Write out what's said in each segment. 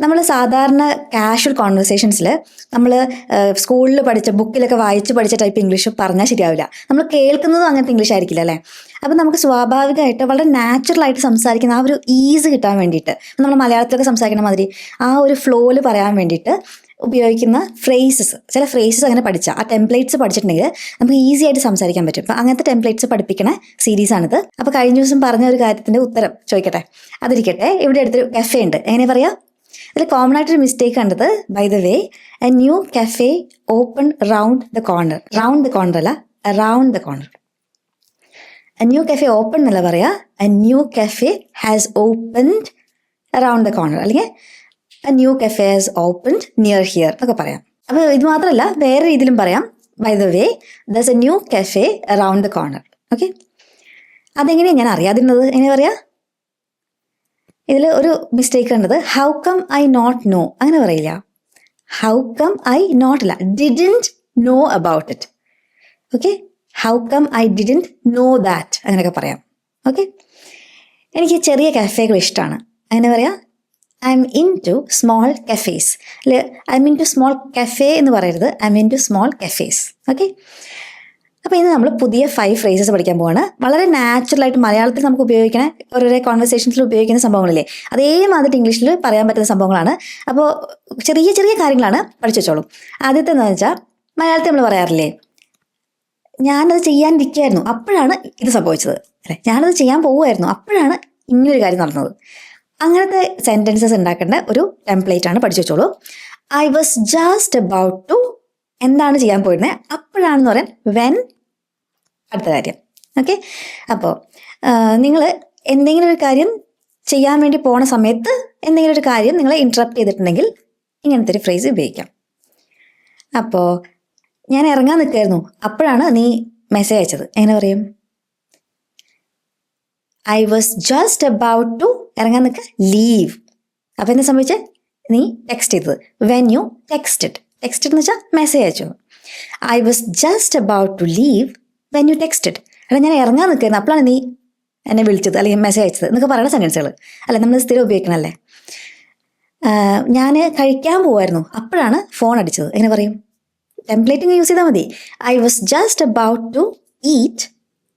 നമ്മൾ സാധാരണ കാഷ്വൽ കോൺവെർസേഷൻസിൽ നമ്മൾ സ്കൂളിൽ പഠിച്ച ബുക്കിലൊക്കെ വായിച്ച് പഠിച്ച ടൈപ്പ് ഇംഗ്ലീഷ് പറഞ്ഞാൽ ശരിയാവില്ല. നമ്മൾ കേൾക്കുന്നതും അങ്ങനത്തെ ഇംഗ്ലീഷ് ആയിരിക്കില്ല അല്ലേ. അപ്പം നമുക്ക് സ്വാഭാവികമായിട്ട് വളരെ നാച്ചുറലായിട്ട് സംസാരിക്കുന്ന ആ ഒരു ഈസ് കിട്ടാൻ വേണ്ടിയിട്ട്, നമ്മൾ മലയാളത്തിലൊക്കെ സംസാരിക്കുന്ന മാതിരി ആ ഒരു ഫ്ലോയിൽ പറയാൻ വേണ്ടിയിട്ട് ഉപയോഗിക്കുന്ന ചില ഫ്രേസസ് അങ്ങനെ പഠിച്ചാൽ, ആ ടെംപ്ലേറ്റ്സ് പഠിച്ചിട്ടുണ്ടെങ്കിൽ നമുക്ക് ഈസി ആയിട്ട് സംസാരിക്കാൻ പറ്റും. അപ്പം അങ്ങനത്തെ ടെംപ്ലേറ്റ്സ് പഠിപ്പിക്കുന്ന സീരീസാണിത്. അപ്പോൾ കഴിഞ്ഞ ദിവസം പറഞ്ഞ ഒരു കാര്യത്തിൻ്റെ ഉത്തരം ചോദിക്കട്ടെ. അതിരിക്കട്ടെ, ഇവിടെ അടുത്തൊരു കഫേ ഉണ്ട്. എങ്ങനെ പറയാം? ഇതിൽ കോമൺ ആയിട്ടൊരു മിസ്റ്റേക്ക് കണ്ടത്, by the way, a new cafe open round the corner. Round the corner അല്ല, around the corner. A new cafe open എന്നല്ല പറയാ, a new cafe has opened around the corner, അല്ലെങ്കിൽ a new cafe has opened near here എന്നൊക്കെ പറയാം. അപ്പോൾ ഇത് മാത്രമല്ല, വേറെ രീതിയിലും പറയാം. By the way, there's a new cafe around the corner. Okay, അതെങ്ങനെയാണ് ഞാൻ അറിയാതിരുന്നത്? എങ്ങനെ പറയാ? ഇതിൽ ഒരു മിസ്റ്റേക്ക് കണ്ടത്, how come I not know. അങ്ങനെ പറയില്ല. ഹൗ കം ഐ നോട്ട് അല്ല, didn't know about it. Okay, how come I didn't know that, അങ്ങനെയൊക്കെ പറയാം. ഓക്കെ, എനിക്ക് ചെറിയ കഫേകൾ ഇഷ്ടമാണ്. അങ്ങനെ പറയാം, I am into small cafes. അല്ലെ, I am into small cafe എന്ന് പറയരുത്, I am into small cafes. Okay, അപ്പോൾ ഇന്ന് നമ്മൾ പുതിയ 5 ഫ്രേസസ് പഠിക്കാൻ പോവാണ്. വളരെ നാച്ചുറലായിട്ട് മലയാളത്തിൽ നമുക്ക് ഉപയോഗിക്കണ ഓരോരോ കോൺവെർസേഷൻസിൽ ഉപയോഗിക്കുന്ന സംഭവങ്ങളില്ലേ, അതേമാതിരി ഇംഗ്ലീഷിൽ പറയാൻ പറ്റുന്ന സംഭവങ്ങളാണ്. അപ്പോൾ ചെറിയ ചെറിയ കാര്യങ്ങളാണ്, പഠിച്ചു വെച്ചോളും. ആദ്യത്തെ എന്താണെന്ന് വെച്ചാൽ, മലയാളത്തിൽ നമ്മൾ പറയാറില്ലേ, ഞാനത് ചെയ്യാനിരിക്കുകയായിരുന്നു അപ്പോഴാണ് ഇത് സംഭവിച്ചത്, അല്ലേ, ഞാനത് ചെയ്യാൻ പോവുമായിരുന്നു അപ്പോഴാണ് ഇങ്ങനൊരു കാര്യം നടന്നത്. അങ്ങനത്തെ സെൻറ്റൻസസ് ഉണ്ടാക്കേണ്ട ഒരു ടെംപ്ലേറ്റ് ആണ്, പഠിച്ചു വെച്ചോളൂ. I was just about to, എന്താണ് ചെയ്യാൻ പോയിരുന്നത്, അപ്പോഴാണെന്ന് പറയാൻ വെൻ, അടുത്ത കാര്യം. ഓക്കെ, അപ്പോൾ നിങ്ങൾ എന്തെങ്കിലും ഒരു കാര്യം ചെയ്യാൻ വേണ്ടി പോണ സമയത്ത് എന്തെങ്കിലും ഒരു കാര്യം നിങ്ങളെ ഇൻറ്ററപ്റ്റ് ചെയ്തിട്ടുണ്ടെങ്കിൽ ഇങ്ങനത്തെ ഒരു ഫ്രേസ് ഉപയോഗിക്കാം. അപ്പോൾ ഞാൻ ഇറങ്ങാൻ നിൽക്കായിരുന്നു അപ്പോഴാണ് നീ മെസ്സേജ് അയച്ചത്. എങ്ങനെ പറയും? I was just about to, ഇറങ്ങാൻ നിൽക്കുക, ലീവ്. അപ്പോൾ എന്താ സംഭവിച്ചത്? നീ ടെക്സ്റ്റ് ചെയ്തത്. When you texted. ടെക്സ്റ്റഡ് എന്ന് വെച്ചാൽ മെസ്സേജ് അയച്ചു. I was just about to leave when you texted. അല്ല, ഞാൻ ഇറങ്ങാൻ നിൽക്കുന്നത് അപ്പോഴാണ് നീ എന്നെ വിളിച്ചത് അല്ലെങ്കിൽ മെസ്സേജ് അയച്ചത് എന്നൊക്കെ പറയുന്ന സെൻറ്റൻസുകൾ അല്ല, നമ്മൾ സ്ഥിരം ഉപയോഗിക്കണമല്ലേ. ഞാൻ കഴിക്കാൻ പോകുമായിരുന്നു അപ്പോഴാണ് ഫോൺ അടിച്ചത്. എങ്ങനെ പറയും? ടെംപ്ലേറ്റിംഗ് യൂസ് ചെയ്താൽ മതി. I was just about to eat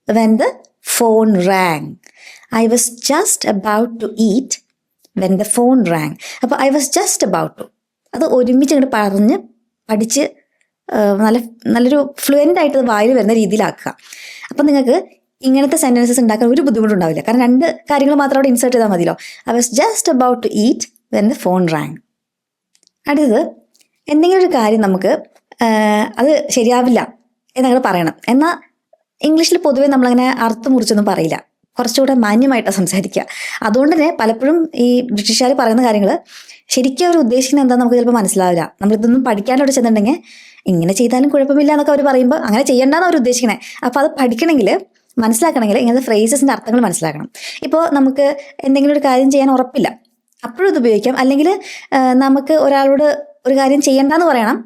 when the phone rang. I was just about to eat when the phone rang. അപ്പോൾ I was just about to, അത് ഒരുമിച്ച് അങ്ങോട്ട് പറഞ്ഞ് പഠിച്ച് നല്ലൊരു ഫ്ലുവൻ്റ് ആയിട്ട് വായിൽ വരുന്ന രീതിയിലാക്കുക. അപ്പം നിങ്ങൾക്ക് ഇങ്ങനത്തെ സെൻറ്റൻസസ് ഉണ്ടാക്കാൻ ഒരു ബുദ്ധിമുട്ടുണ്ടാവില്ല. കാരണം 2 കാര്യങ്ങൾ മാത്രം അവിടെ ഇൻസേർട്ട് ചെയ്താൽ മതിയല്ലോ. I was just about to eat when the phone rang. അടുത്തത്, എന്തെങ്കിലും ഒരു കാര്യം നമുക്ക് അത് ശരിയാവില്ല എന്നങ്ങനെ പറയണം. എന്നാൽ ഇംഗ്ലീഷിൽ പൊതുവേ നമ്മളങ്ങനെ അർത്ഥം മുറിച്ചൊന്നും പറയില്ല, കുറച്ചുകൂടെ മാന്യമായിട്ടാണ് സംസാരിക്കുക. അതുകൊണ്ട് തന്നെ പലപ്പോഴും ഈ ബ്രിട്ടീഷുകാർ പറയുന്ന കാര്യങ്ങൾ ശരിക്കും അവർ ഉദ്ദേശിക്കുന്നത് എന്താണെന്ന് നമുക്ക് ചിലപ്പോൾ മനസ്സിലാവില്ല. നമ്മളിതൊന്നും പഠിക്കാനോട് ചെന്നിട്ടുണ്ടെങ്കിൽ ഇങ്ങനെ ചെയ്താലും കുഴപ്പമില്ല എന്നൊക്കെ അവർ പറയുമ്പോൾ അങ്ങനെ ചെയ്യേണ്ടെന്ന് അവർ ഉദ്ദേശിക്കണേ. അപ്പോൾ അത് പഠിക്കണമെങ്കിൽ, മനസ്സിലാക്കണമെങ്കിൽ ഇങ്ങനത്തെ ഫ്രേസസിൻ്റെ അർത്ഥങ്ങൾ മനസ്സിലാക്കണം. ഇപ്പോൾ നമുക്ക് എന്തെങ്കിലും ഒരു കാര്യം ചെയ്യാൻ ഉറപ്പില്ല, അപ്പോഴും ഇത് ഉപയോഗിക്കാം. അല്ലെങ്കിൽ നമുക്ക് ഒരാളോട് ഒരു കാര്യം ചെയ്യേണ്ടെന്ന് പറയണം,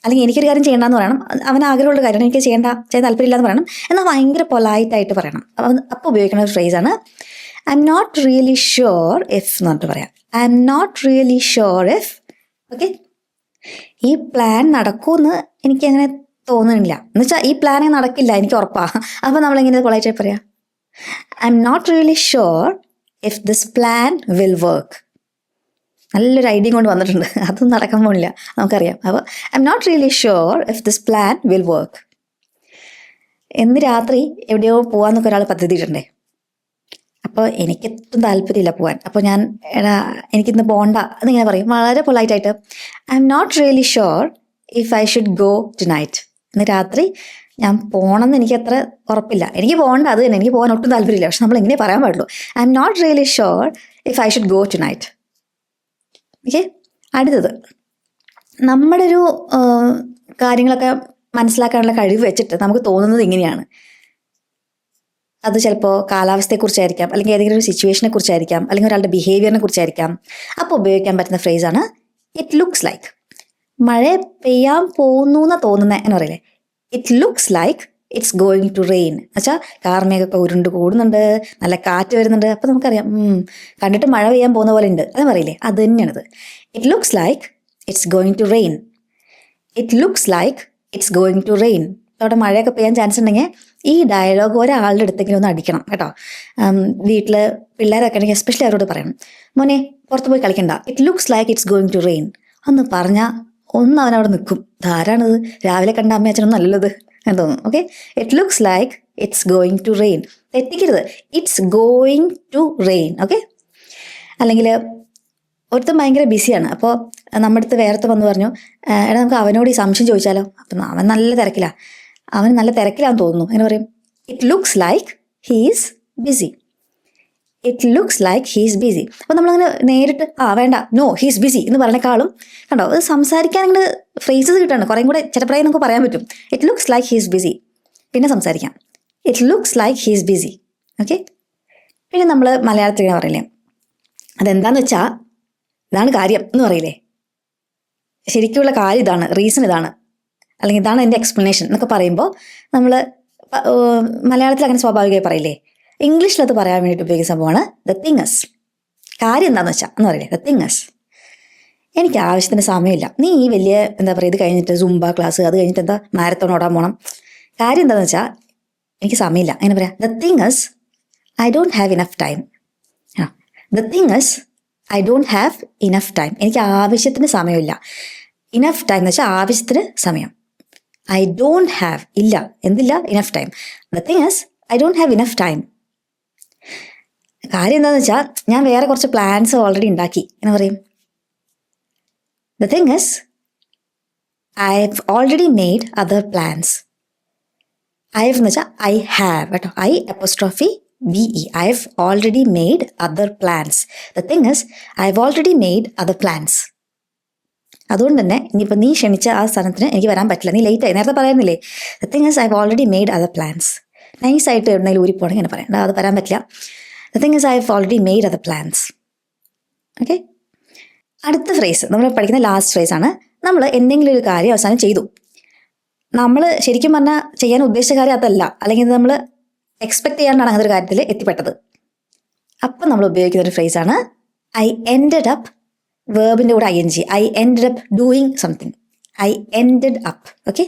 അല്ലെങ്കിൽ എനിക്കൊരു കാര്യം ചെയ്യേണ്ടെന്ന് പറയണം, അവന് ആഗ്രഹമുള്ള കാര്യമാണ്, എനിക്ക് ചെയ്യാൻ താല്പര്യമില്ല എന്ന് പറയണം, എന്നാൽ ഭയങ്കര പൊലൈറ്റായിട്ട് പറയണം. അപ്പോൾ ഉപയോഗിക്കുന്ന ഒരു ഫ്രേസാണ് I M not really sure if എന്ന് പറഞ്ഞിട്ട് പറയാം. I M not really sure if. Okay, ഈ പ്ലാൻ നടക്കുമെന്ന് എനിക്കങ്ങനെ തോന്നുന്നില്ല, എന്ന് വെച്ചാൽ ഈ പ്ലാനേ നടക്കില്ല, എനിക്ക് ഉറപ്പാണ്. അപ്പോൾ നമ്മളെങ്ങനെ പൊലൈറ്റായി പറയാം? I M not really sure if this plan will work. നല്ലൊരു ഐഡിയ കൊണ്ട് വന്നിട്ടുണ്ട്, അതൊന്നും നടക്കാൻ പോണില്ല, നമുക്കറിയാം. അപ്പോൾ I M not really sure if this plan will work. എന്ന് രാത്രി എവിടെയോ പോകാമെന്നൊക്കെ ഒരാൾ പദ്ധതിയിട്ടുണ്ടേ, അപ്പോൾ എനിക്കെത്തും താല്പര്യമില്ല പോകാൻ. അപ്പോൾ ഞാൻ എനിക്കിന്ന് പോകണ്ട എന്നിങ്ങനെ പറയും, വളരെ പൊളൈറ്റായിട്ട്. I M not really sure if I should go tonight. ഇന്ന് രാത്രി ഞാൻ പോകണമെന്ന് എനിക്ക് അത്ര ഉറപ്പില്ല, എനിക്ക് പോകണ്ട, അത് തന്നെ, എനിക്ക് പോകാൻ ഒട്ടും താല്പര്യമില്ല. പക്ഷെ നമ്മൾ എങ്ങനെ പറയാൻ പാടുള്ളൂ, I M not really sure if I should go tonight. Okay, അടുത്തത്, നമ്മുടെ ഒരു കാര്യങ്ങളൊക്കെ മനസ്സിലാക്കാനുള്ള കഴിവ് വെച്ചിട്ട് നമുക്ക് തോന്നുന്നത് ഇങ്ങനെയാണ്. അത് ചിലപ്പോൾ കാലാവസ്ഥയെക്കുറിച്ചായിരിക്കാം, അല്ലെങ്കിൽ ഏതെങ്കിലും ഒരു സിറ്റുവേഷനെ കുറിച്ചായിരിക്കാം, അല്ലെങ്കിൽ ഒരാളുടെ ബിഹേവിയറിനെ കുറിച്ചായിരിക്കാം. അപ്പോൾ ഉപയോഗിക്കാൻ പറ്റുന്ന ഫ്രേസാണ് ഇറ്റ് ലുക്സ് ലൈക്ക്. മഴ പെയ്യാൻ പോകുന്നു എന്ന് തോന്നുന്നത് എന്ന് പറയില്ലേ, it looks like it's going to rain എന്നുവെച്ചാൽ കാർമേഘമൊക്കെ ഉരുണ്ട് കൂടുന്നുണ്ട്, നല്ല കാറ്റ് വരുന്നുണ്ട്. അപ്പോൾ നമുക്കറിയാം കണ്ടിട്ട് മഴ പെയ്യാൻ പോകുന്ന പോലെ ഉണ്ട്, അത് പറയില്ലേ, അത് തന്നെയാണിത്. It looks like it's going to rain. It looks like it's going to rain. അവിടെ മഴയൊക്കെ പെയ്യാൻ ചാൻസ് ഉണ്ടെങ്കിൽ ഈ ഡയലോഗ് ഒരാളുടെ അടുത്തെങ്കിലും ഒന്ന് അടിക്കണം കേട്ടോ. വീട്ടിൽ പിള്ളേരൊക്കെ ഉണ്ടെങ്കിൽ എസ്പെഷ്യലി അവരോട് പറയണം, മോനെ പുറത്ത് പോയി കളിക്കണ്ട, it looks like it's going to rain ഒന്ന് പറഞ്ഞാൽ ഒന്ന് അവനവിടെ നിൽക്കും. ധാരാണത്, രാവിലെ കണ്ട അമ്മ അച്ഛനൊന്നും അല്ലത് എന്ന് തോന്നും. Okay, it looks like it's going to rain. തെറ്റിക്കരുത്, it's going to rain. Okay, അല്ലെങ്കിൽ ഒരുത്തൻ ഭയങ്കര ബിസിയാണ്, അപ്പോൾ നമ്മുടെ അടുത്ത് വേറത്തെ വന്ന് പറഞ്ഞു, എടാ നമുക്ക് അവനോട് ഈ സംശയം ചോദിച്ചാലോ. അപ്പം അവൻ നല്ല തിരക്കിലാണ്, അവൻ നല്ല തിരക്കിലാന്ന് തോന്നുന്നു. അങ്ങനെ പറയും, it looks like he's busy. It looks like he's busy. അപ്പോൾ നമ്മളങ്ങനെ നേരിട്ട് വേണ്ട, നോ ഹീസ് ബിസി എന്ന് പറഞ്ഞേക്കാളും കണ്ടോ, അത് സംസാരിക്കാൻ അങ്ങനെ ഫ്രേസസ് കിട്ടുന്നുണ്ട്, കുറേ കൂടെ ചിലപ്പോഴേ നമുക്ക് പറയാൻ പറ്റും. It looks like he's busy, പിന്നെ സംസാരിക്കാം. It looks like he's busy. Okay, പിന്നെ നമ്മൾ മലയാളത്തിൽ പറയില്ലേ, അതെന്താണെന്ന് വെച്ചാൽ ഇതാണ് കാര്യം എന്ന് പറയില്ലേ, ശരിക്കുള്ള കാര്യം ഇതാണ്, റീസൺ ഇതാണ്, അല്ലെങ്കിൽ ഇതാണ് എൻ്റെ എക്സ്പ്ലനേഷൻ എന്നൊക്കെ പറയുമ്പോൾ നമ്മൾ മലയാളത്തിൽ അങ്ങനെ സ്വാഭാവികമായി പറയില്ലേ. ഇംഗ്ലീഷിൽ അത് പറയാൻ വേണ്ടിയിട്ട് ഉപയോഗിക്കുന്ന സംഭവമാണ് ദ തിങ്സ്. കാര്യം എന്താണെന്ന് വെച്ചാൽ എന്ന് പറയില്ലേ, ദ തിങ്സ്. എനിക്ക് ആവശ്യത്തിന് സമയമില്ല, നീ ഈ വലിയ എന്താ പറയുക, ഇത് കഴിഞ്ഞിട്ട് സുംബ ക്ലാസ്, അത് കഴിഞ്ഞിട്ട് എന്താ മാരത്തോൺ ഓടാൻ പോകണം. കാര്യം എന്താണെന്ന് വെച്ചാൽ എനിക്ക് സമയമില്ല. അങ്ങനെ പറയാം, the things I don't have enough time. The things I don't have enough time. എനിക്ക് ആവശ്യത്തിന് സമയമില്ല. ഇനഫ് ടൈം എന്ന് വെച്ചാൽ ആവശ്യത്തിന് സമയം. ഐ ഡോണ്ട് ഹാവ്, ഇല്ല, എന്തില്ല, enough time. The things I don't have enough time. കാര്യം എന്താണെന്ന് വെച്ചാൽ ഞാൻ വേറെ കുറച്ച് പ്ലാൻസ് ഓൾറെഡി ഉണ്ടാക്കി എന്ന് പറയും. The thing is I have already made other plans. I have എന്ന് വെച്ചാൽ ഐ ഹാവ് കേട്ടോ, I apostrophe BE. I have already made other plans. The thing is, I have already made other plans. അതുകൊണ്ട് തന്നെ ഇനിയിപ്പോൾ നീ ക്ഷണിച്ച ആ സ്ഥലത്തിന് എനിക്ക് വരാൻ പറ്റില്ല, നീ ലേറ്റായി, നേരത്തെ പറയുന്നില്ലേ. The thing is I have already made other plans. നൈസായിട്ട് എവിടെയെങ്കിലും ഊരിപ്പോണെങ്കിൽ ഇങ്ങനെ പറയണ്ട, അത് വരാൻ പറ്റില്ല. The thing is I have already made other plans. Okay, അടുത്ത ഫ്രേസ് നമ്മൾ പഠിക്കുന്ന ലാസ്റ്റ് ഫ്രേസാണ്. നമ്മൾ എന്തെങ്കിലും ഒരു കാര്യം അവസാനം ചെയ്തു, നമ്മൾ ശരിക്കും പറഞ്ഞാൽ ചെയ്യാൻ ഉദ്ദേശിച്ച കാര്യം അതല്ല, അല്ലെങ്കിൽ നമ്മൾ എക്സ്പെക്ട് ചെയ്യാണ്ടാണ് അങ്ങനൊരു കാര്യത്തിൽ എത്തിപ്പെട്ടത്. അപ്പം നമ്മൾ ഉപയോഗിക്കുന്ന ഒരു ഫ്രേസാണ് ഐ എൻഡഡ് അപ്പ്. വേർബിൻ്റെ കൂടെ ING. I ended up doing something. I ended up. Okay,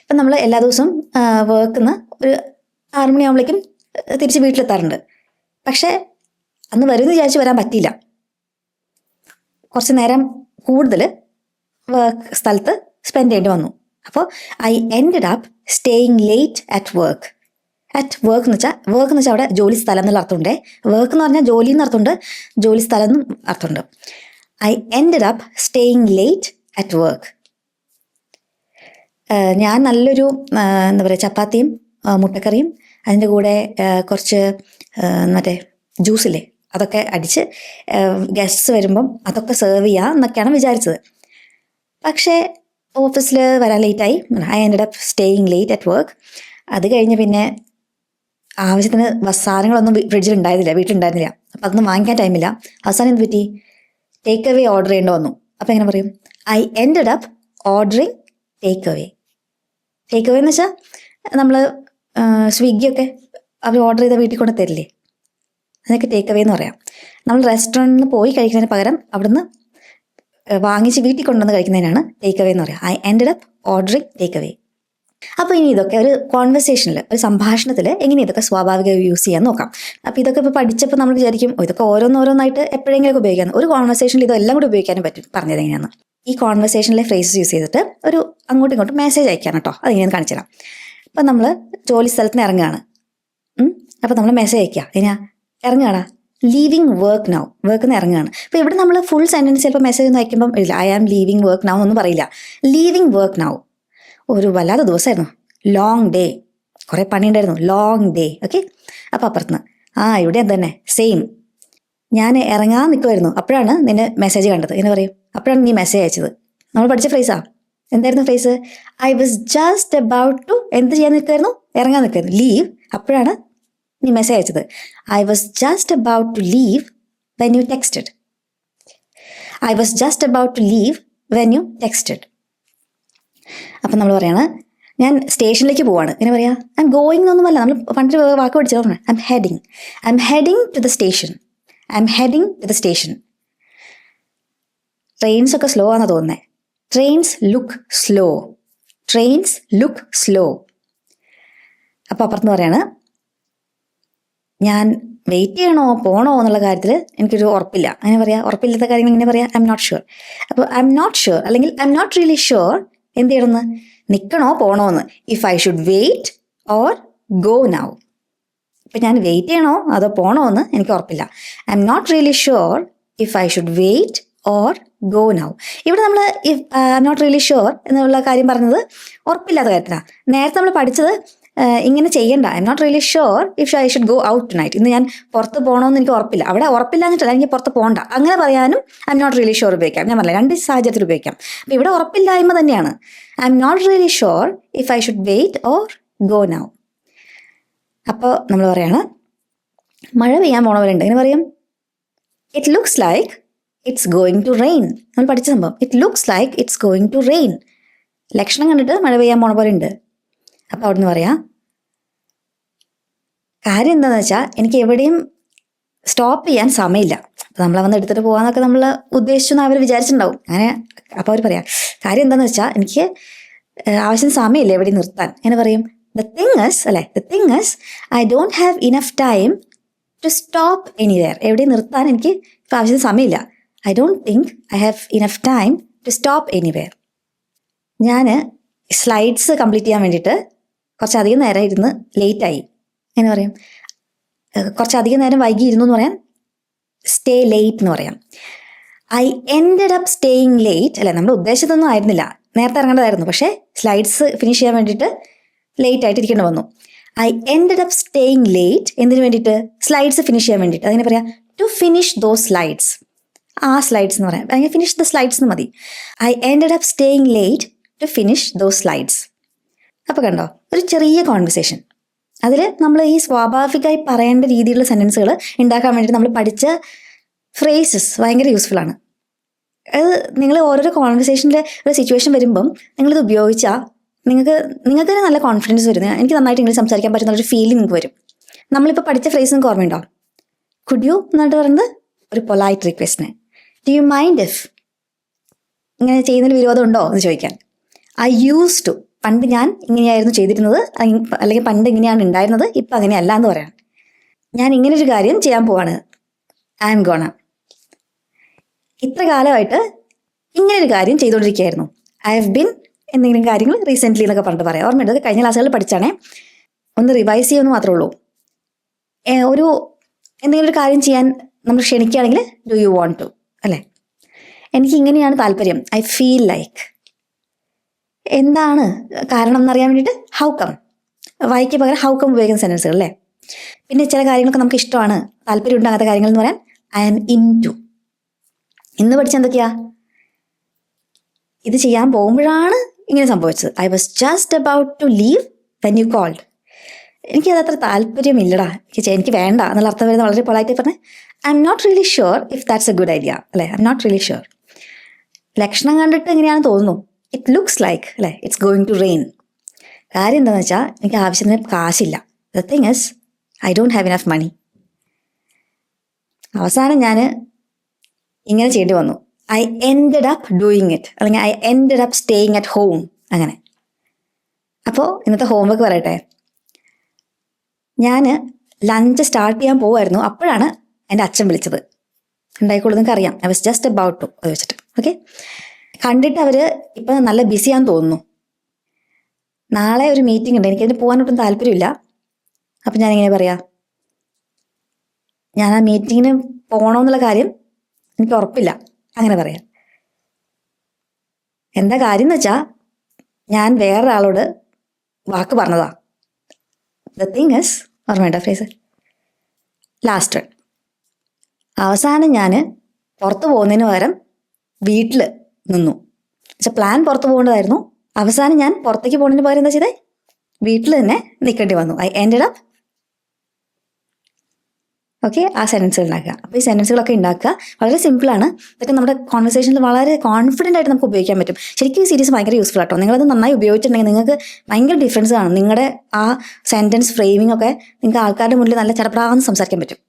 ഇപ്പം നമ്മൾ എല്ലാ ദിവസവും വർക്കിൽ നിന്ന് ഒരു 6 മണിയാകുമ്പോഴേക്കും തിരിച്ച് വീട്ടിലെത്താറുണ്ട്. പക്ഷേ അന്ന് വരുമെന്ന് വിചാരിച്ച് വരാൻ പറ്റിയില്ല, കുറച്ച് നേരം കൂടുതൽ വർക്ക് സ്ഥലത്ത് സ്പെൻഡ് ചെയ്യേണ്ടി വന്നു. അപ്പോൾ I ended up staying late at work. At work എന്ന് വെച്ചാൽ അവിടെ ജോലി സ്ഥലം എന്നുള്ള അർത്ഥമുണ്ട്. വർക്ക് എന്ന് പറഞ്ഞാൽ ജോലി എന്ന് അർത്ഥമുണ്ട്, ജോലി സ്ഥലം എന്നും അർത്ഥമുണ്ട്. I ended up staying late at work. ഞാൻ നല്ലൊരു എന്താ പറയുക, ചപ്പാത്തിയും മുട്ടക്കറിയും അതിൻ്റെ കൂടെ കുറച്ച് മറ്റേ ജ്യൂസില്ലേ അതൊക്കെ അടിച്ച് ഗസ്റ്റ്സ് വരുമ്പം അതൊക്കെ സെർവ് ചെയ്യാം എന്നൊക്കെയാണ് വിചാരിച്ചത്. പക്ഷേ ഓഫീസിൽ വരാൻ ലേറ്റായി. I ended up staying late at work. അത് കഴിഞ്ഞ് പിന്നെ ആവശ്യത്തിന് സാധനങ്ങളൊന്നും ഫ്രിഡ്ജിൽ വീട്ടിലുണ്ടായിരുന്നില്ല. അപ്പം അതൊന്നും വാങ്ങിക്കാൻ ടൈമില്ല. അവസാനം എന്ത് പറ്റി, ടേക്ക് അവേ ഓർഡർ ചെയ്യേണ്ടി വന്നു. അപ്പം എങ്ങനെ പറയും, I ended up ordering take away. Take away എന്ന് വെച്ചാൽ നമ്മൾ സ്വിഗ്ഗിയൊക്കെ അവർ ഓർഡർ ചെയ്ത വീട്ടിൽ കൊണ്ട് തരില്ലേ, അതൊക്കെ ടേക്ക് അവേ എന്ന് പറയാം. നമ്മൾ റെസ്റ്റോറൻറ്റിൽ പോയി കഴിക്കുന്നതിന് പകരം അവിടുന്ന് വാങ്ങിച്ച് വീട്ടിൽ കൊണ്ടുവന്ന് കഴിക്കുന്നതിനാണ് ടേക്ക് അവേ എന്ന് പറയാം. I ended up ordering take away. അപ്പോൾ ഇനി ഇതൊക്കെ ഒരു കോൺവെർസേഷനിൽ, ഒരു സംഭാഷണത്തിൽ എങ്ങനെ ഇതൊക്കെ സ്വാഭാവികമായി യൂസ് ചെയ്യാൻ നോക്കാം. അപ്പോൾ ഇതൊക്കെ ഇപ്പോൾ പഠിച്ചപ്പോൾ നമ്മൾ വിചാരിക്കും ഇതൊക്കെ ഓരോന്നോരോന്നായിട്ട് എപ്പോഴെങ്കിലുമൊക്കെ ഉപയോഗിക്കാം. ഒരു കോൺവെർസേഷനിൽ ഇതെല്ലാം കൂടി ഉപയോഗിക്കാനും പറ്റും. പറഞ്ഞത് എങ്ങനെയാണ്, ഈ കോൺവെർസേഷനിലെ ഫ്രേസസ് യൂസ് ചെയ്തിട്ട് ഒരു അങ്ങോട്ടും ഇങ്ങോട്ടും മെസ്സേജ് അയക്കാൻ കേട്ടോ. അതെങ്ങനെയാണെന്ന് കാണിച്ചു തരാം. അപ്പം നമ്മൾ ജോലി സ്ഥലത്ത് നിന്ന് ഇറങ്ങുകയാണ്. അപ്പോൾ നമ്മൾ മെസ്സേജ് അയക്കുക, എങ്ങനെയാ, ഇറങ്ങുകയാടാ, ലീവിങ് വർക്ക് നൗ. വർക്കിൽ നിന്ന് ഇറങ്ങുകയാണ്. അപ്പോൾ ഇവിടെ നമ്മൾ ഫുൾ സെൻറ്റൻസ് ചിലപ്പോൾ മെസ്സേജ് ഒന്നും അയക്കുമ്പം ഇല്ല, I am leaving work now എന്നൊന്നും പറയില്ല. Leaving work now. ഒരു വല്ലാത്ത ദിവസമായിരുന്നു, ലോങ് ഡേ, കുറേ പണിയുണ്ടായിരുന്നു, ലോങ് ഡേ. ഓക്കെ, അപ്പോൾ അപ്പുറത്തുനിന്ന് ഇവിടെ തന്നെ സെയിം, ഞാൻ ഇറങ്ങാൻ നിൽക്കുമായിരുന്നു, അപ്പോഴാണ് നിന്നെ മെസ്സേജ് കണ്ടത് എന്ന് പറയും. അപ്പോഴാണ് നീ മെസ്സേജ് അയച്ചത്. നമ്മൾ പഠിച്ച ഫ്രേസാ. എന്തായിരുന്നു phrase? I was just about to, എന്ത് ചെയ്യാൻ നിൽക്കുമായിരുന്നു, ഇറങ്ങാൻ നിൽക്കുമായിരുന്നു, ലീവ്. അപ്പോഴാണ് നീ മെസ്സേജ് അയച്ചത്. I was just about to leave when you texted. I was just about to leave when you texted. അപ്പം നമ്മൾ പറയാണ് ഞാൻ സ്റ്റേഷനിലേക്ക് പോവാണ്, ഇങ്ങനെ പറയാ ഐ എം ഗോയിങ് എന്നൊന്നുമല്ല, നമ്മൾ പണ്ട് വാക്ക് പഠിച്ചത് I'm heading. I'm heading to the station. I'm heading to the station. Trains ഒക്കെ സ്ലോ ആണെന്ന് തോന്നുന്നത്. Trains look slow. Trains look slow. അപ്പോൾ അപ്പുറത്ത് പറയാണ് ഞാൻ വെയിറ്റ് ചെയ്യണോ പോണോ എന്നുള്ള കാര്യത്തിൽ എനിക്കൊരു ഉറപ്പില്ല. അങ്ങനെ പറയാം, ഉറപ്പില്ലാത്ത കാര്യങ്ങൾ ഇങ്ങനെ പറയാം, ഐ എം നോട്ട് ഷുവർ. അപ്പോൾ ഐ എം നോട്ട് ഷുവർ അല്ലെങ്കിൽ I M not really sure എന്ത് ചെയ്യണമെന്ന്, നിൽക്കണോ പോണോ എന്ന്. If I should wait or go now. ഇപ്പം ഞാൻ വെയിറ്റ് ചെയ്യണോ അതോ പോണോ എന്ന് എനിക്ക് ഉറപ്പില്ല. I M not really sure if I should wait or go now. ഇവിടെ നമ്മൾ if I M not really sure എന്നുള്ള കാര്യം പറഞ്ഞത് ഉറപ്പില്ലാത്ത കാര്യത്തിലാണ്. നേരത്തെ നമ്മൾ പഠിച്ചത് ഇങ്ങനെ ചെയ്യണ്ട, I M not really sure if I should go out tonight. ഇന്ന് ഞാൻ പുറത്ത് പോകണമെന്ന് എനിക്ക് ഉറപ്പില്ല. അവിടെ ഉറപ്പില്ല എന്നിട്ടല്ല, എനിക്ക് പുറത്ത് പോകണ്ട അങ്ങനെ പറയാനും I M not really sure ഉപയോഗിക്കാം. ഞാൻ പറഞ്ഞില്ല, രണ്ട് സാഹചര്യത്തിൽ ഉപയോഗിക്കാം. അപ്പോൾ ഇവിടെ ഉറപ്പില്ലായ്മ തന്നെയാണ്. I M not really sure if I should wait or go now. അപ്പോൾ നമ്മൾ പറയാണ് മഴ പെയ്യാൻ പോണ പോലെ ഉണ്ട്. ഇങ്ങനെ പറയും it looks like it's going to rain. നമ്മൾ പഠിച്ച സംഭവം, it looks like it's going to rain. ലക്ഷണം കണ്ടിട്ട് മഴ പെയ്യാൻ പോണ പോലെ ഉണ്ട്. അപ്പോൾ അവിടുന്ന് പറയാം കാര്യം എന്താണെന്ന് വെച്ചാൽ എനിക്ക് എവിടെയും സ്റ്റോപ്പ് ചെയ്യാൻ സമയമില്ല. അപ്പോൾ നമ്മളെ വന്ന് എടുത്തിട്ട് പോകാമെന്നൊക്കെ നമ്മൾ ഉദ്ദേശിച്ചു എന്ന് അവർ വിചാരിച്ചിട്ടുണ്ടാവും. അങ്ങനെ അപ്പോൾ അവർ പറയാം കാര്യം എന്താണെന്ന് വെച്ചാൽ എനിക്ക് ആവശ്യം സമയമില്ല എവിടെയും നിർത്താൻ. അങ്ങനെ പറയും ദ തിങ് ഇസ് അല്ലേ, the thing is I don't have enough time to stop anywhere. എവിടെയും നിർത്താൻ എനിക്ക് ഇപ്പോൾ ആവശ്യത്തിന് സമയമില്ല. I don't think I have enough time to stop anywhere. ഞാൻ സ്ലൈഡ്സ് കംപ്ലീറ്റ് ചെയ്യാൻ വേണ്ടിയിട്ട് കുറച്ചധികം നേരം ഇരുന്ന് ലേറ്റായി. എന്ന് പറയും കുറച്ചധികം നേരം വൈകിയിരുന്നു എന്ന് പറയാൻ സ്റ്റേ ലേറ്റ് എന്ന് പറയാം. I ended up staying late അല്ലേ, നമ്മുടെ ഉദ്ദേശത്തൊന്നും ആയിരുന്നില്ല, നേരത്തെ ഇറങ്ങേണ്ടതായിരുന്നു, പക്ഷേ സ്ലൈഡ്സ് ഫിനിഷ് ചെയ്യാൻ വേണ്ടിയിട്ട് ലേറ്റ് ആയിട്ട് ഇരിക്കേണ്ടി വന്നു. I ended up staying late എന്തിനു വേണ്ടിയിട്ട്, സ്ലൈഡ്സ് ഫിനിഷ് ചെയ്യാൻ വേണ്ടിയിട്ട്. അതിനെ പറയാം ടു ഫിനിഷ് ദോസ് സ്ലൈഡ്സ്. ആ സ്ലൈഡ്സ് എന്ന് പറയാം, അല്ലെങ്കിൽ ഫിനിഷ് ദ സ്ലൈഡ്സ് എന്ന് മതി. I ended up staying late to finish those slides. അപ്പോൾ കണ്ടോ ഒരു ചെറിയ കോൺവെർസേഷൻ. അതിൽ നമ്മൾ ഈ സ്വാഭാവികമായി പറയേണ്ട രീതിയിലുള്ള സെൻറ്റൻസുകൾ ഉണ്ടാക്കാൻ വേണ്ടിയിട്ട് നമ്മൾ പഠിച്ച ഫ്രേസസ് ഭയങ്കര യൂസ്ഫുൾ ആണ്. അത് നിങ്ങൾ ഓരോരോ കോൺവെർസേഷനിൽ ഒരു സിറ്റുവേഷൻ വരുമ്പം നിങ്ങളിത് ഉപയോഗിച്ചാൽ നിങ്ങൾക്ക് തന്നെ നല്ല കോൺഫിഡൻസ് വരും. എനിക്ക് നന്നായിട്ട് ഇംഗ്ലീഷ് സംസാരിക്കാൻ പറ്റുന്നൊരു ഫീലിംഗ് നിങ്ങൾക്ക് വരും. നമ്മളിപ്പോൾ പഠിച്ച ഫ്രേസ് നിങ്ങൾക്ക് ഓർമ്മയുണ്ടോ? കുഡ് യു എന്നിട്ട് പറയുന്നത് ഒരു പൊലൈറ്റ് റിക്വസ്റ്റിന്. ഡു യു മൈൻഡ് ഇഫ് ഇങ്ങനെ ചെയ്യുന്നതിൽ വിരോധം ഉണ്ടോ എന്ന് ചോദിക്കാൻ. ഐ യൂസ് ടു, പണ്ട് ഞാൻ ഇങ്ങനെയായിരുന്നു ചെയ്തിരുന്നത്, അല്ലെങ്കിൽ പണ്ട് ഇങ്ങനെയാണ് ഉണ്ടായിരുന്നത്, ഇപ്പം അങ്ങനെയല്ല എന്ന് പറയാൻ. ഞാൻ ഇങ്ങനൊരു കാര്യം ചെയ്യാൻ പോവാണ്, ഐ എം ഗോണ. ഇത്ര കാലമായിട്ട് ഇങ്ങനൊരു കാര്യം ചെയ്തുകൊണ്ടിരിക്കുകയായിരുന്നു, ഐ ഹവ് ബിൻ എന്തെങ്കിലും കാര്യങ്ങൾ റീസെൻ്റ്ലി എന്നൊക്കെ പറഞ്ഞിട്ട് പറയാം. ഓർമ്മയുണ്ട്, കഴിഞ്ഞ ക്ലാസ്സുകളിൽ പഠിച്ചാണേ, ഒന്ന് റിവൈസ് ചെയ്യുമെന്ന് മാത്രമേ ഉള്ളൂ. ഒരു എന്തെങ്കിലും ഒരു കാര്യം ചെയ്യാൻ നമ്മൾ ക്ഷണിക്കുകയാണെങ്കിൽ ഡു യു വോണ്ട് ടു അല്ലേ, എനിക്ക് ഇങ്ങനെയാണ് താല്പര്യം, ഐ ഫീൽ ലൈക്ക്. എന്താണ് കാരണം എന്നറിയാൻ വേണ്ടിയിട്ട് ഹൗ കം, വൈക്ക് പകരം ഹൗ കം ഉപയോഗിക്കുന്ന സെൻറ്റൻസുകൾ അല്ലേ. പിന്നെ ചില കാര്യങ്ങളൊക്കെ നമുക്ക് ഇഷ്ടമാണ്, താല്പര്യമുണ്ട്, അങ്ങനത്തെ കാര്യങ്ങൾ എന്ന് പറയാൻ ഐ ആം ഇൻ ടു. ഇന്ന് പഠിച്ച എന്തൊക്കെയാ, ഇത് ചെയ്യാൻ പോകുമ്പോഴാണ് ഇങ്ങനെ സംഭവിച്ചത്. I was just about to leave when you called. എനിക്കത് അത്ര താല്പര്യമില്ലടാ, എനിക്ക് വേണ്ട എന്നുള്ള അർത്ഥം വരുന്നത് വളരെ പൊളൈറ്റായി പറഞ്ഞ് I M not really sure if that's a good idea അല്ലേ. I M not really sure. ലക്ഷണം കണ്ടിട്ട് എങ്ങനെയാണെന്ന് തോന്നുന്നു, ഇറ്റ് ലുക്സ് ലൈക്ക് അല്ലേ ഇറ്റ്സ് ഗോയിങ് ടു റെയിൻ. കാര്യം എന്താണെന്ന് വെച്ചാൽ എനിക്ക് ആവശ്യത്തിന് കാശില്ല. The thing is I don't have enough money. അവസാനം ഞാൻ ഇങ്ങനെ ചെയ്യേണ്ടി വന്നു, I ended up doing it, അല്ലെങ്കിൽ I ended up staying at home. അങ്ങനെ. അപ്പോൾ ഇന്നത്തെ ഹോംവർക്ക് പറയട്ടെ. ഞാൻ ലഞ്ച് സ്റ്റാർട്ട് ചെയ്യാൻ പോവായിരുന്നു, അപ്പോഴാണ് എൻ്റെ അച്ഛൻ വിളിച്ചത്. ഉണ്ടായിക്കോളൂ, നിങ്ങൾക്ക് അറിയാം, I was just about to അത് വെച്ചിട്ട്. ഓക്കെ, കണ്ടിട്ട് അവർ ഇപ്പം നല്ല ബിസിയാന്ന് തോന്നുന്നു. നാളെ ഒരു മീറ്റിംഗ് ഉണ്ട്, എനിക്കതിന് പോകാനൊട്ടും താല്പര്യമില്ല. അപ്പം ഞാനിങ്ങനെ പറയാം, ഞാൻ ആ മീറ്റിങ്ങിന് പോകണമെന്നുള്ള കാര്യം എനിക്ക് ഉറപ്പില്ല, അങ്ങനെ പറയാം. എന്താ കാര്യം എന്ന് വെച്ചാൽ ഞാൻ വേറൊരാളോട് വാക്ക് പറഞ്ഞതാ. ദ തിങ് ഇസ്, ഓർമ്മയുണ്ടോ ഫ്രേസ്? Last one. അവസാനം ഞാൻ പുറത്ത് പോകുന്നതിന് പകരം വീട്ടിൽ നിന്നു. പക്ഷെ പ്ലാൻ പുറത്ത് പോകേണ്ടതായിരുന്നു, അവസാനം ഞാൻ പുറത്തേക്ക് പോകുന്നതിന് പകരം എന്താ ചെയ്തേ, വീട്ടിൽ തന്നെ നിൽക്കേണ്ടി വന്നു. ഐ എൻഡഡ് അപ്പ് ഓക്കെ, ആ സെൻറ്റൻസുകൾ ഉണ്ടാക്കുക. അപ്പോൾ ഈ സെൻറ്റൻസുകളൊക്കെ ഉണ്ടാക്കുക വളരെ സിമ്പിളാണ്. ഇതൊക്കെ നമ്മുടെ കോൺവെർസേഷനിൽ വളരെ കോൺഫിഡൻ്റ് ആയിട്ട് നമുക്ക് ഉപയോഗിക്കാൻ പറ്റും. ശരിക്കും ഈ സീരീസ് ഭയങ്കര യൂസ്ഫുൾ ആട്ടോ. നിങ്ങളത് നന്നായി ഉപയോഗിച്ചിട്ടുണ്ടെങ്കിൽ നിങ്ങൾക്ക് ഭയങ്കര ഡിഫറൻസ് കാണും. നിങ്ങളുടെ ആ സെൻറ്റൻസ് ഫ്രെയിമിംഗ് ഒക്കെ നിങ്ങൾക്ക് ആൾക്കാരുടെ മുന്നിൽ നല്ല ചടപടാന്ന് സംസാരിക്കാൻ പറ്റും.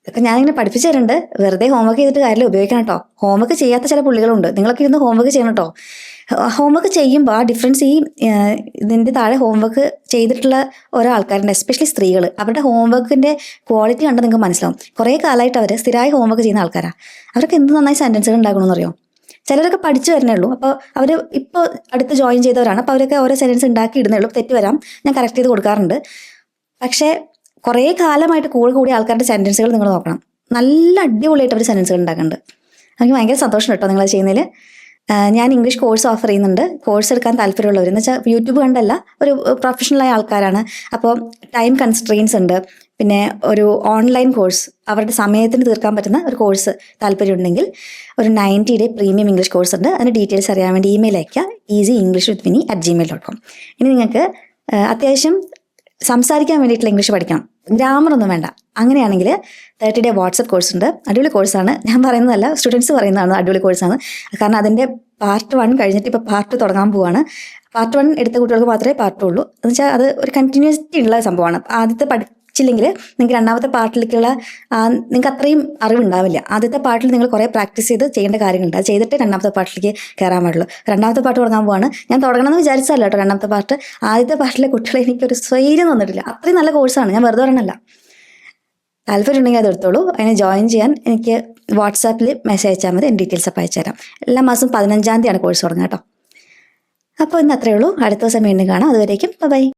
ഇതൊക്കെ ഞാനിങ്ങനെ പഠിപ്പിച്ചു തരുന്നുണ്ട്. വെറുതെ ഹോംവർക്ക് ചെയ്തിട്ട് കാര്യമില്ല, ഉപയോഗിക്കണം കേട്ടോ. ഹോംവർക്ക് ചെയ്യാത്ത ചില പുള്ളികളുണ്ട്. നിങ്ങളൊക്കെ ഇരുന്ന് ഹോംവർക്ക് ചെയ്യണം കേട്ടോ. ഹോംവർക്ക് ചെയ്യുമ്പോൾ ആ ഡിഫറൻസ് ഇതിൻ്റെ താഴെ ഹോംവർക്ക് ചെയ്തിട്ടുള്ള ഓരോ ആൾക്കാരുണ്ട്, എസ്പെഷ്യലി സ്ത്രീകൾ. അവരുടെ ഹോംവർക്കിൻ്റെ ക്വാളിറ്റി കണ്ടാൽ നിങ്ങൾക്ക് മനസ്സിലാവും. കുറേ കാലമായിട്ട് അവർ സ്ഥിരമായി ഹോംവർക്ക് ചെയ്യുന്ന ആൾക്കാരാണ്. അവർക്ക് എന്ത് നന്നായി സെൻറ്റൻസുകൾ ഉണ്ടാക്കണമെന്ന് അറിയാം. ചിലരൊക്കെ പഠിച്ചു വരുന്നേ ഉള്ളൂ. അപ്പോൾ അവർ ഇപ്പോൾ അടുത്ത് ജോയിൻ ചെയ്തവരാണ്. അപ്പോൾ അവരൊക്കെ ഓരോ സെൻറ്റൻസ് ഉണ്ടാക്കി ഇടുന്നേ ഉള്ളൂ. തെറ്റ് വരാം, ഞാൻ കറക്റ്റ് ചെയ്ത് കൊടുക്കാറുണ്ട്. പക്ഷേ കുറേ കാലമായിട്ട് കൂടി ആൾക്കാരുടെ സെൻറ്റൻസുകൾ നിങ്ങൾ നോക്കണം. നല്ല അടിപൊളിയായിട്ട് അവർ സെൻറ്റൻസുകൾ ഉണ്ടാക്കുന്നുണ്ട്. എനിക്ക് ഭയങ്കര സന്തോഷം കേട്ടോ നിങ്ങളത് ചെയ്യുന്നതിൽ. ഞാൻ ഇംഗ്ലീഷ് കോഴ്സ് ഓഫർ ചെയ്യുന്നുണ്ട്. കോഴ്സ് എടുക്കാൻ താല്പര്യമുള്ളവർ എന്ന് വെച്ചാൽ യൂട്യൂബ് കണ്ടല്ല, ഒരു പ്രൊഫഷണലായ ആൾക്കാരാണ്. അപ്പോൾ ടൈം കൺസ്ട്രെയിൻസ് ഉണ്ട്. പിന്നെ ഒരു ഓൺലൈൻ കോഴ്സ്, അവരുടെ സമയത്തിന് തീർക്കാൻ പറ്റുന്ന ഒരു കോഴ്സ് താല്പര്യമുണ്ടെങ്കിൽ ഒരു 90 ഡേ പ്രീമിയം ഇംഗ്ലീഷ് കോഴ്സ് ഉണ്ട്. അതിൻ്റെ ഡീറ്റെയിൽസ് അറിയാൻ വേണ്ടി ഇമെയിൽ അയയ്ക്കുക easyenglishwithmini@gmail.com. ഇനി നിങ്ങൾക്ക് അത്യാവശ്യം സംസാരിക്കാൻ വേണ്ടിയിട്ടുള്ള ഇംഗ്ലീഷ് പഠിക്കണം, ഗ്രാമറൊന്നും വേണ്ട. അങ്ങനെയാണെങ്കിൽ 30 ഡേ വാട്സപ്പ് കോഴ്സ് ഉണ്ട്. അടിപൊളി കോഴ്സാണ്. ഞാൻ പറയുന്നതല്ല, സ്റ്റുഡൻസ് പറയുന്നതാണ് അടിപൊളി കോഴ്സാണ്. കാരണം അതിൻ്റെ പാർട്ട് 1 കഴിഞ്ഞിട്ട് ഇപ്പോൾ പാർട്ട് 2 തുടങ്ങാൻ പോവുകയാണ്. പാർട്ട് 1 എടുത്ത കുട്ടികൾക്ക് മാത്രമേ പാർട്ട് 2 ഉള്ളൂ. എന്ന് വെച്ചാൽ അത് ഒരു കണ്ടിന്യൂറ്റി ഉള്ള സംഭവമാണ്. ആദ്യത്തെ പഠിച്ചില്ലെങ്കിൽ നിങ്ങൾക്ക് രണ്ടാമത്തെ പാർട്ടിലേക്കുള്ള നിങ്ങൾക്ക് അത്രയും അറിവുണ്ടാവില്ല. ആദ്യത്തെ പാർട്ടിൽ നിങ്ങൾ കുറേ പ്രാക്ടീസ് ചെയ്ത് ചെയ്യേണ്ട കാര്യങ്ങളുണ്ട്. അത് ചെയ്തിട്ട് രണ്ടാമത്തെ പാർട്ടിലേക്ക് കയറാൻ പാടുള്ളൂ. രണ്ടാമത്തെ പാർട്ട് തുടങ്ങാൻ പോവാണ്. ഞാൻ തുടങ്ങണമെന്ന് വിചാരിച്ചതല്ല കേട്ടോ രണ്ടാമത്തെ പാർട്ട്. ആദ്യത്തെ പാർട്ടിലെ കുട്ടികളെ എനിക്കൊരു സ്വൈര്യം തന്നിട്ടില്ല. അത്രയും നല്ല കോഴ്സാണ്, ഞാൻ വെറുതെ പറയണല്ല. താല്പര്യം ഉണ്ടെങ്കിൽ അത് എടുത്തോളൂ. അതിനെ ജോയിൻ ചെയ്യാൻ എനിക്ക് വാട്സാപ്പിൽ മെസ്സേജ് അയച്ചാൽ മതി. എൻ്റെ ഡീറ്റെയിൽസ് അപ്പോൾ അയച്ചു തരാം. എല്ലാ മാസം 15-ാം തീയതിയാണ് കോഴ്സ് തുടങ്ങുക കേട്ടോ. അപ്പോൾ ഇന്ന് അത്രയേ ഉള്ളൂ. അടുത്ത ദിവസം വീണ്ടും കാണാം. അതുവരേക്കും ബൈ.